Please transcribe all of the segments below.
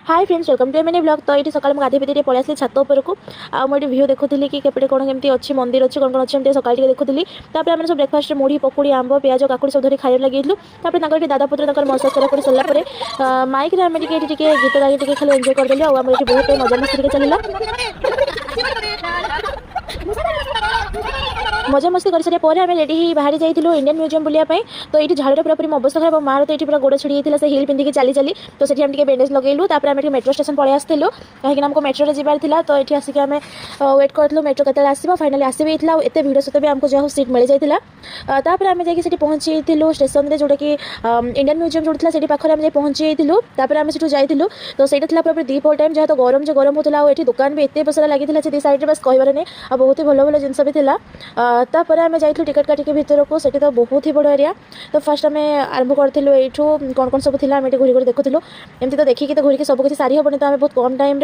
Hi friends welcome to MNA blog. तो ये सकाल मुझे गाधे पीधे पलि आसली छत उपरको आगे भ्यू देखुली कि केपटे कौन केमती अच्छी मंदिर अच्छी कौन कौन अच्छे सकाल देखुली। आम सब ब्रेकफास्ट मुढ़ी पकुड़ी आंब प्याज काकुड़ी सब धरी खाई लगे दादा पुत्र मसा कर सारा माइक आम गीत गाई खाली एंजय करदेलु आम बहुत टाइम मजा मस्ती चलला। मजा मस्ती कर सारे आम रेडी बाहरी जाइलु इंडियन म्यूजियम बुलायापी। तो ये झाड़ पूरा पूरी अवस्था खराब मार तो ये पूरा गोड़ छिड़ी होता से हिल पिंधिकी चली चली तो से बैंडेज लगेलु। आम मेट्रो स्टेशन पलि आसलु कहीं आमको मेट्रो जबार था। तो ये आसिक आम वेट करूँ मेट्रो के आसो फाइनाली आस भी होता एत भिड़ सहित भी आमको जहाँ सीट मिल जाता। आम जाकि पहुँची स्टेशन में जोटा कि इंडियन म्यूजियम जो था पाखे आम पहुँची आम से जाइलु। तो सही पूरा दीप टाइम जहाँ तो गरम जो गरम होता है दुकान भी एत बसरा लगी दी साइड बस कहबार नहीं बहुत ही भल भल जिनस भी था। तापर आम जाइलु टिकट काटिक भितर को से तो बहुत ही बड़ एरिया। तो फास्ट आम आरंभ करूँ यू कौन कौन सब था घूरी घूरी देखुलू एमती तो देखिए तो घूरी सब किसी सारी हेनी। तो आम बहुत कम टाइम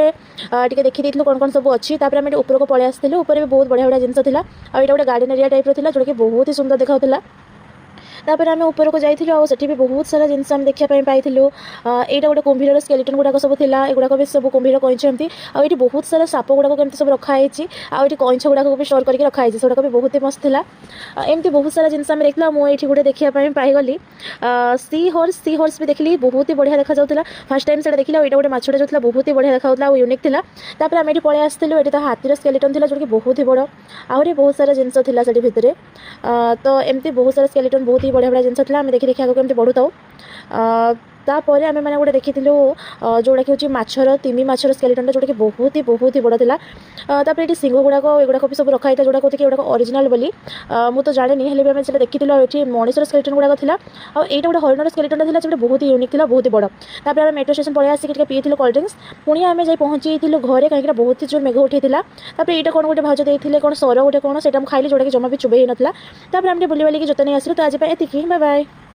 देखी देलु कौन कौन सब अच्छी। आम ऊपर को पलि आसलु ऊपर भी बहुत बढ़िया बढ़िया जिन था और गोटे गार्डन एरिया टाइप था जोटा कि बहुत ही सुंदर देखा। तापर आम ऊपर को जाइलु और भी बहुत सारा जिन देखापी पाई। यहाँ गोटे कुंभीर स्केलेटन गुड़ाक सब था एगुड़ाक भी सब कुंभीर कईच एमती आठ बहुत सारा साप गुड़ाक केमती सब रखाई आठ कईच गुड़ाक भी स्टोर करके रखाई से भी बहुत ही मस्त था। एमती बहुत सारा जिन देखला मुझे गोटे देखापी पाईगली सी हॉर्स भी देखली बहुत ही बढ़िया देखा जाता। फर्स्ट टाइम से देखला यहाँ गोटे मछटा जो बहुत ही बढ़िया देखा यूनिक था। तापर आम ये पलि आसलु ये तो हाथीर स्केलेटन था जो कि बहुत ही बड़ आहरी बहुत सारा जिन था से भितर। तो एमती बहुत सारा स्केलेटन बहुत ही बढ़िया बढ़िया जिन आम देखी देखा आगे बढ़ू था। तापर आम मैंने गोटे देखी जोड़ा कि हूँ माछर तिमी माछर स्केलेटन जोटा कि बहुत ही बड़ा था। ये सिंह गुड़ाक एगुड़ाक भी सब रखाई था जोड़ा कहते कि ओरिजिनल बोली मुझे तो जाने भी आम से देखी ये मनीषर स्केलेटन गुड़ाक था और यहाँ गोटे हरिणर स्केलेटन था जो बहुत ही यूनिक था बहुत ही बड़। तापर आम मेट्रो स्टेशन पलि आसिक पीलु कोल्ड ड्रिंक्स पुणी आम जाए पहुँची घरे कहीं बहुत ही जोर मेघ उठी था। यहाँ कौन गोटे भाज देते कौन सर गोटे कौन से खाइली जोटा कि जमा भी चुबे ही नाला। आम बुली बालिकी जोता नहीं आसलु। तो आज ये बाय बाय।